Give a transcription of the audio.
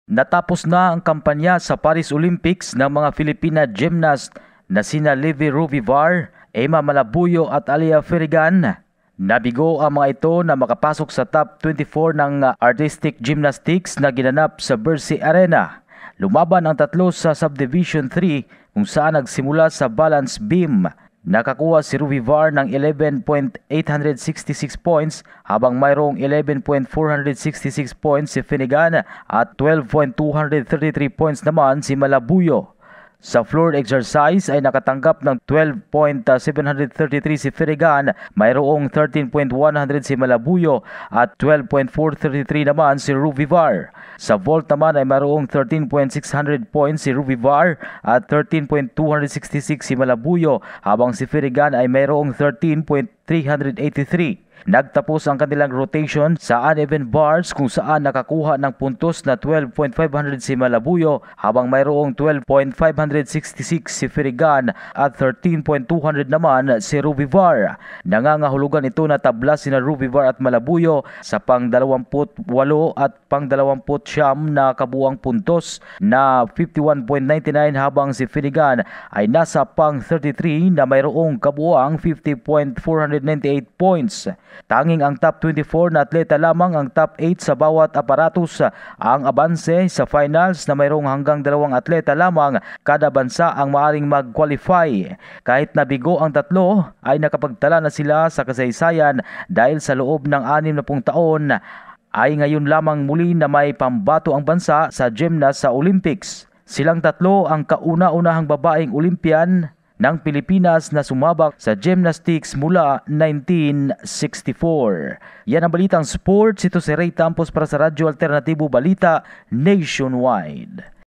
Natapos na ang kampanya sa Paris Olympics ng mga Filipina gymnast na sina Livy Ruvivar, Emma Malabuyo at Alia Ferigan. Nabigo ang mga ito na makapasok sa top 24 ng artistic gymnastics na ginanap sa Bercy Arena. Lumaban ang tatlo sa Subdivision 3 kung saan nagsimula sa balance beam. Nakakuha si Ruvivar ng 11.866 points habang mayroong 11.466 points si Ferigan at 12.233 points naman si Malabuyo. Sa floor exercise ay nakatanggap ng 12.733 si Ferigan, mayroong 13.100 si Malabuyo at 12.433 naman si Ruvivar. Sa vault naman ay mayroong 13.600 points si Ruvivar at 13.266 si Malabuyo habang si Ferigan ay mayroong 13.383. Nagtapos ang kanilang rotation sa uneven bars kung saan nakakuha ng puntos na 12.500 si Malabuyo habang mayroong 12.566 si Ferigan at 13.200 naman si Ruvivar. Nangangahulugan ito na tabla sina Ruvivar at Malabuyo sa pang-28 at pang-29 na kabuang puntos na 51.99 habang si Ferigan ay nasa pang-33 na mayroong kabuang 50.498 points. Tanging ang top 24 na atleta lamang ang top 8 sa bawat aparatus ang abanse sa finals na mayroong hanggang 2 atleta lamang kada bansa ang maaring mag-qualify. Kahit nabigo ang tatlo ay nakapagtala na sila sa kasaysayan dahil sa loob ng 60 taon ay ngayon lamang muli na may pambato ang bansa sa gymnast sa Olympics. Silang tatlo ang kauna-unahang babaeng Olympian ng Pilipinas na sumabak sa gymnastics mula 1964. Yan ang Balitang Sports. Ito si Ray Tampos para sa Radyo Alternatibo Balita Nationwide.